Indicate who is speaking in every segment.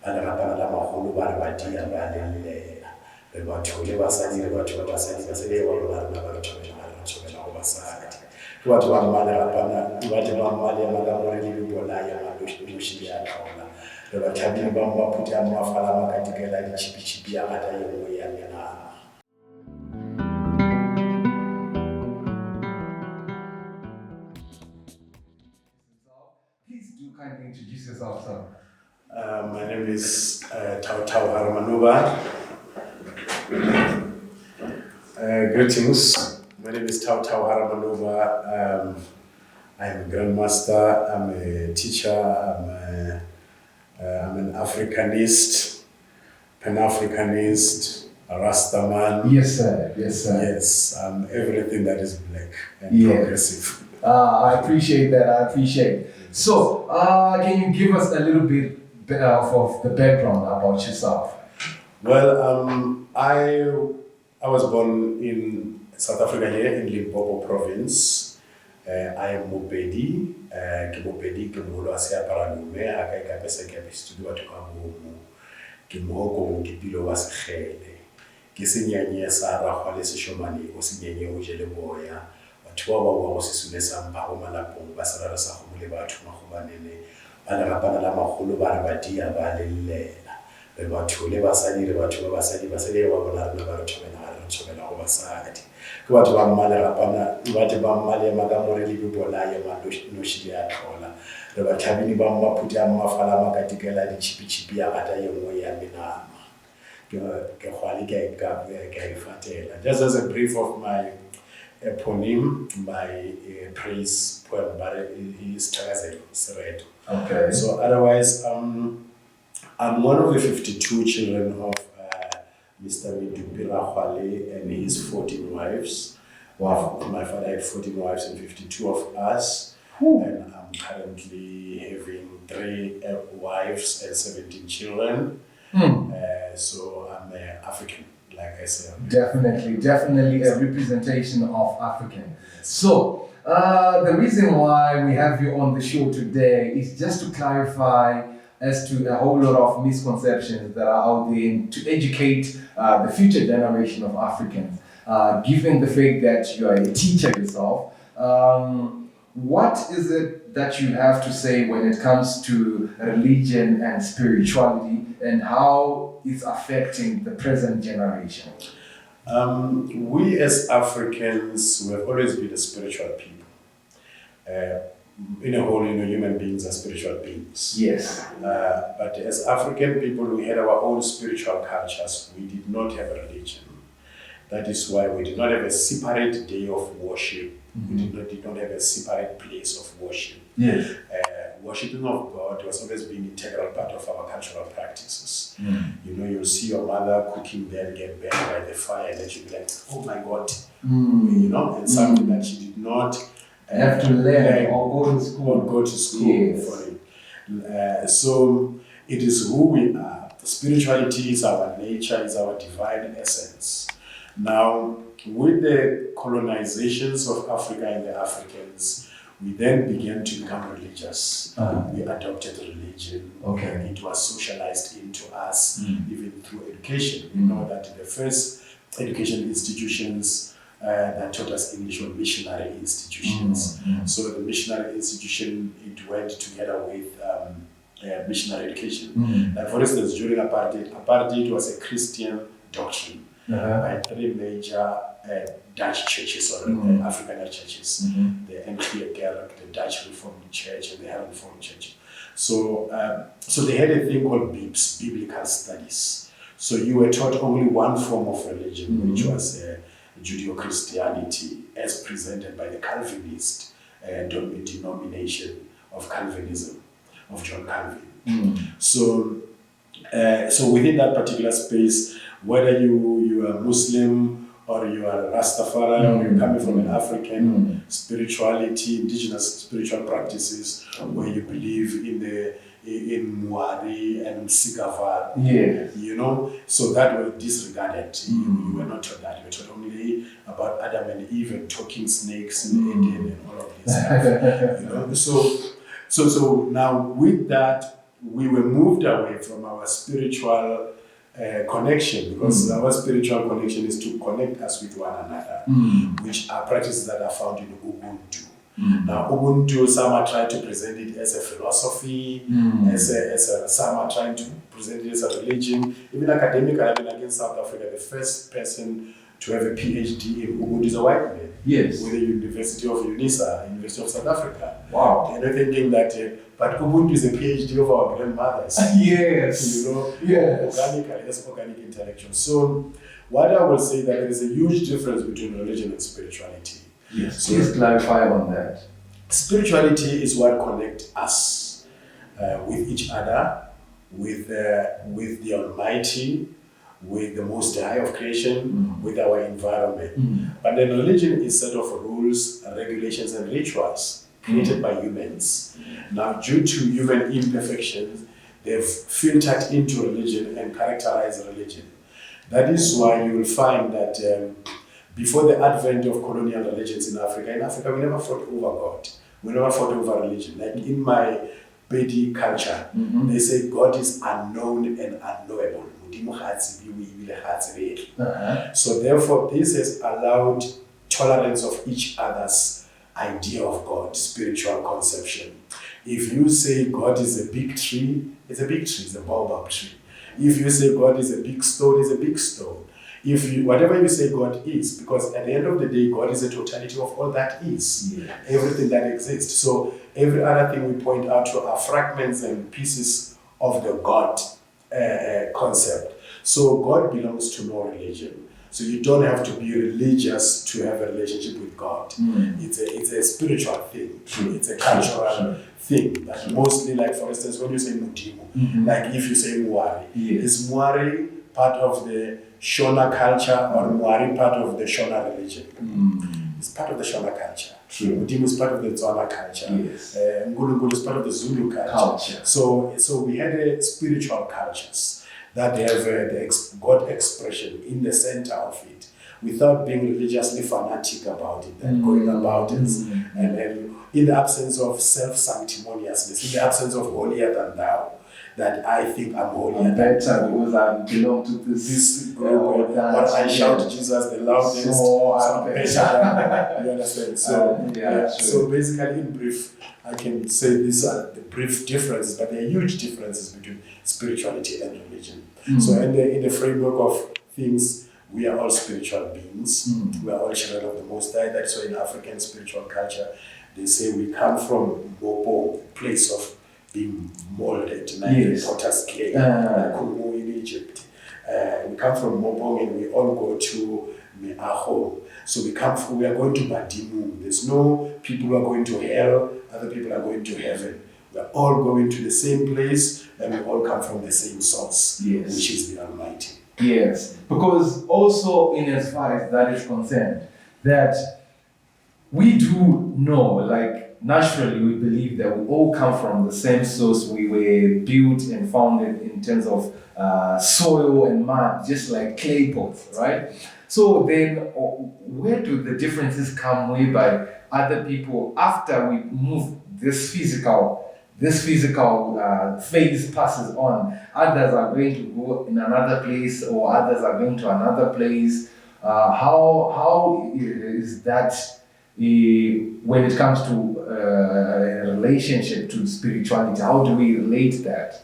Speaker 1: ba le rapana la magolo ba re ba dia ba lelela re batho le basadi re batho ba basadi ba sele ba rona rena ba re thobela go basadi ke batho ba mmale rapana ke batho ba mmale ya makamore le bona ya madoshi ya tlhola re ba thabile ba mmaputi a mmafala makatikela ditšhipi ya gata ye nngwe ya menama.
Speaker 2: Please do kindly introduce yourself, sir.
Speaker 1: My name is Tau Haramanuba. Greetings. My name is Tau Haramanuba. I'm a grandmaster. I'm a teacher. I'm an Africanist, Pan-Africanist, a Rastaman.
Speaker 2: Yes, sir. Yes, sir.
Speaker 1: Yes, I'm everything that is black and progressive.
Speaker 2: I appreciate that. I appreciate. So, can you give us a little bit of the background about yourself?
Speaker 1: Well, I was born in South Africa here in Limpopo province. I am Mopedi. Ke Mopedi ke moholo a Seaparalume a ka ikapesa ke apestudio batho ka bomo. Ke mohoko ke pilo wa sekgele. Ke senyanye sa rakgwa le seshomane o senyenye o jele boya. Batho ba ba go se sule sa mpa go malapong ba sa re sa go le batho magobanene ba le rapana la magolo ba re ba dia ba lelela. Re batho le basadi re batho ba basadi ba sele ba bona rena ba re thobela go basadi. Ke batho ba mmale rapana batho ba mmale makamore le bona ya madoshi ya tlhola re ba thabile ba mmaputi a mmafala makatikela ditšhipi ya gata ye nngwe ya menama. Ke khwali ke ifatela. Just as a brief of my eponym, my praise poem, but is Tagazelo Seredo.
Speaker 2: Okay.
Speaker 1: So otherwise, I'm one of the 52 children of Mr. Midupira Khwale and his 14 wives.
Speaker 2: Wow.
Speaker 1: My father had 14 wives and 52 of us.
Speaker 2: Whew.
Speaker 1: And I'm currently having 3 wives and 17 children. So I'm African, like I said.
Speaker 2: Definitely a representation of African. So, the reason why we have you on the show today is just to clarify as to a whole lot of misconceptions that are out there and to educate the future generation of Africans. Given the fact that you are a teacher yourself, what is it that you have to say when it comes to religion and spirituality and how it's affecting the present generation?
Speaker 1: We as Africans, we have always been a spiritual people. In a whole, human beings are spiritual beings.
Speaker 2: Yes.
Speaker 1: But as African people, we had our own spiritual cultures. We did not have a religion. That is why we did not have a separate day of worship.
Speaker 2: Mm-hmm.
Speaker 1: We did not have a separate place of worship.
Speaker 2: Yes.
Speaker 1: Worshipping of God was always been an integral part of our cultural practices.
Speaker 2: Mm.
Speaker 1: You'll see your mother cooking there, get burned by the fire, and then she'll be like, oh my God. And something that she did not
Speaker 2: have to learn or go to school.
Speaker 1: Yes. For it. So it is who we are. Spirituality is our nature, is our divine essence. Now, with the colonizations of Africa and the Africans, we then began to become religious. We adopted religion.
Speaker 2: Okay.
Speaker 1: It was socialized into us, even through education. You know that the first education institutions that taught us English were missionary institutions. So the missionary institution, it went together with missionary education. Like for instance, during apartheid was a Christian doctrine by 3 major Dutch churches or African churches, the NG Kerk, the Dutch Reformed Church, and the Hervormd Church. So they had a thing called BIBS, Biblical Studies. So you were taught only one form of religion, which was Judeo-Christianity, as presented by the Calvinist denomination of Calvinism, of John Calvin. So within that particular space, whether you are Muslim or you are Rastafari or you're coming from an African spirituality, indigenous spiritual practices, where you believe in Mwari and Sikavar, so that were disregarded. You were not taught that. You were taught only about Adam and Eve and talking snakes and Eden and all of this stuff. So now with that, we were moved away from our spiritual connection, because our spiritual connection is to connect us with one another, which are practices that are found in Ubuntu. Now, Ubuntu, some are trying to present it as a philosophy, some are trying to present it as a religion. Even academically, I mean, against South Africa, the first person to have a PhD in Ubuntu is a white man.
Speaker 2: Yes.
Speaker 1: With the University of UNISA, University of South Africa.
Speaker 2: Wow.
Speaker 1: And they're thinking that, but Ubuntu is a PhD of our grandmothers.
Speaker 2: Yes.
Speaker 1: You know,
Speaker 2: yes.
Speaker 1: Organically, that's organic intellectual. So, what I will say that there is a huge difference between religion and spirituality.
Speaker 2: Yes.
Speaker 1: So,
Speaker 2: please clarify on that.
Speaker 1: Spirituality is what connects us with each other, with the Almighty, with the Most High of creation, with our environment. But then religion is a set of rules, regulations, and rituals created by humans. Now, due to human imperfections, they've filtered into religion and characterized religion. That is why you will find that before the advent of colonial religions in Africa, we never fought over God. We never fought over religion. Like in my Pedi culture, they say God is unknown and unknowable. So therefore, this has allowed tolerance of each other's idea of God, spiritual conception. If you say God is a big tree, it's a big tree, it's a baobab tree. If you say God is a big stone, it's a big stone. Whatever you say God is, because at the end of the day, God is a totality of all that is, everything that exists. So every other thing we point out to are fragments and pieces of the God concept. So God belongs to no religion. So you don't have to be religious to have a relationship with God. It's a spiritual thing. It's a cultural thing. But mostly, like for instance, when you say Mudimu, like if you say Muari, is Muari part of the Shona culture or Muari part of the Shona religion? It's part of the Shona culture. Mudimu is part of the Tswana culture. Ngulungulu is part of the Zulu culture. So we had spiritual cultures that they have the God expression in the center of it, without being religiously fanatic about it, and going about it, and in the absence of self-sanctimoniousness, in the absence of holier than thou, that I think I'm holier than
Speaker 2: better because I belong to this
Speaker 1: group, or I shout Jesus the loudest, so I'm better. You understand? So basically, in brief, I can say these are the brief differences, but there are huge differences between spirituality and religion. So in the framework of things, we are all spiritual beings. We are all children of the Most High. That's why in African spiritual culture, they say we come from Mopo, place of being molded, like the potter's clay, like Kumu in Egypt. We come from Mopong and we all go to Meaho. So we are going to Badimu. There's no people who are going to hell, other people are going to heaven. We are all going to the same place, and we all come from the same source, which is the Almighty.
Speaker 2: Yes, because also in as far as that is concerned, that we do know, like naturally we believe that we all come from the same source. We were built and founded in terms of soil and mud, just like clay pots, right? So then where do the differences come whereby other people, after we move this physical phase passes on, others are going to go in another place or others are going to another place. How is that when it comes to a relationship to spirituality? How do we relate that?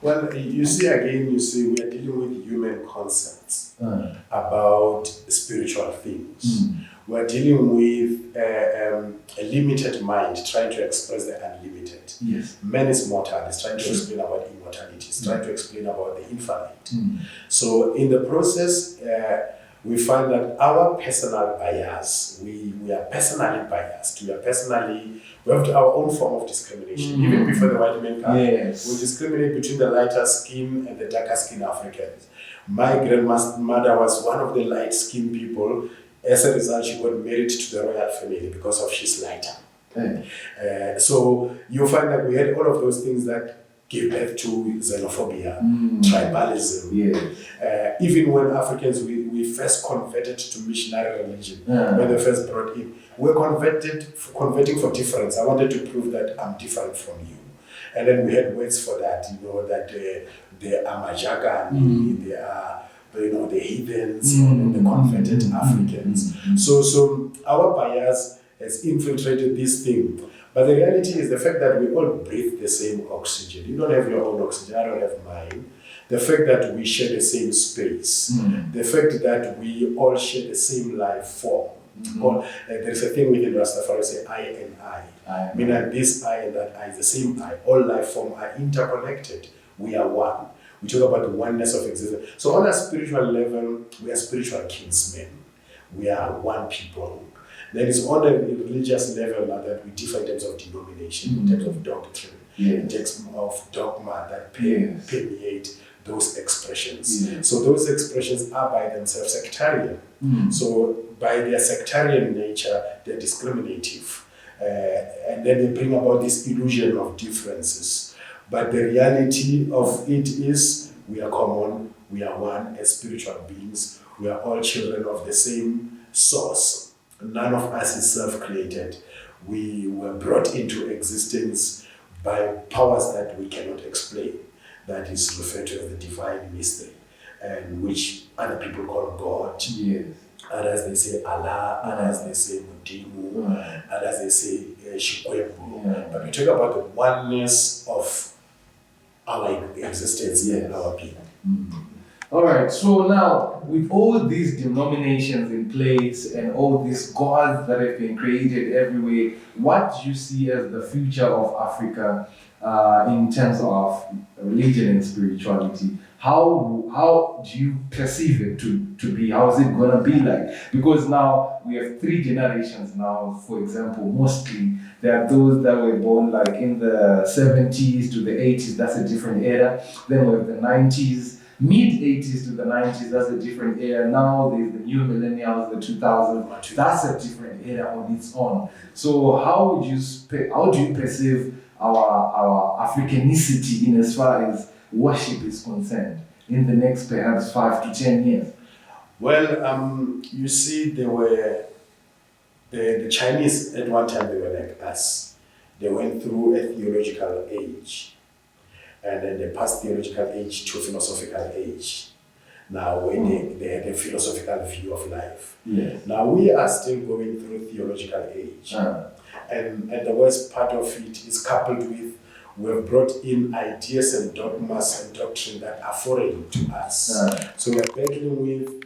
Speaker 1: Well, we are dealing with human concepts about spiritual things. We're dealing with a limited mind trying to express the unlimited. Man is mortal, is trying to explain about immortality, is trying to explain about the infinite. So in the process, we find that our personal bias, we are personally biased, we have our own form of discrimination. Even before the white men come, we discriminate between the lighter skin and the darker skin Africans. My grandmother was one of the light skinned people. As a result, she got married to the royal family because of she's lighter. So you find that we had all of those things that gave birth to xenophobia, tribalism. Even when Africans, we first converted to missionary religion, when they first brought in, we're converting for difference. I wanted to prove that I'm different from you. And then we had words for that, that they are Majagani, they are, the heathens, and the converted Africans. So our bias has infiltrated this thing. But the reality is the fact that we all breathe the same oxygen. You don't have your own oxygen, I don't have mine. The fact that we share the same space, the fact that we all share the same life form. There is a thing within Rastafari say I and I. Meaning this I and that I is the same I. All life form are interconnected. We are one. We talk about the oneness of existence. So on a spiritual level, we are spiritual kinsmen. We are one people. Then it's on a religious level that we differ in terms of denomination, in terms of doctrine, in terms of dogma that permeate those expressions. So those expressions are by themselves sectarian. So by their sectarian nature, they're discriminative. And then they bring about this illusion of differences. But the reality of it is we are common, we are one as spiritual beings, we are all children of the same source. None of us is self-created. We were brought into existence by powers that we cannot explain. That is referred to as the divine mystery, and which other people call God. Others they say Allah, others they say Mudimu, others they say Shikwembu. But we talk about the oneness of our existence and our being.
Speaker 2: All right, so now with all these denominations in place and all these gods that have been created everywhere, what do you see as the future of Africa in terms of religion and spirituality? How do you perceive it to be? How is it going to be like? Because now we have 3 generations now, for example, mostly. There are those that were born like in the 70s to the 80s, that's a different era. Then we have the 90s, mid-80s to the 90s, that's a different era. Now there's the new millennials, the 2000s, that's a different era on its own. So how do you perceive our Africanicity in as far as worship is concerned in the next perhaps 5 to 10 years?
Speaker 1: Well, you see, there were the Chinese at one time, they were like us. They went through a theological age, and then they passed theological age to philosophical age. Now, when they had a philosophical view of life. Now, we are still going through theological age. And the worst part of it is coupled with we have brought in ideas and dogmas and doctrine that are foreign to us. So we are battling with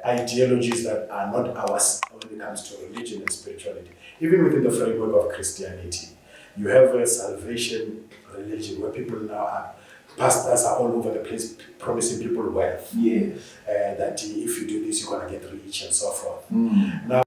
Speaker 1: ideologies that are not ours when it comes to religion and spirituality. Even within the framework of Christianity, you have a salvation religion where people now are, pastors are all over the place promising people wealth. That if you do this, you're going to get rich and so forth. Now,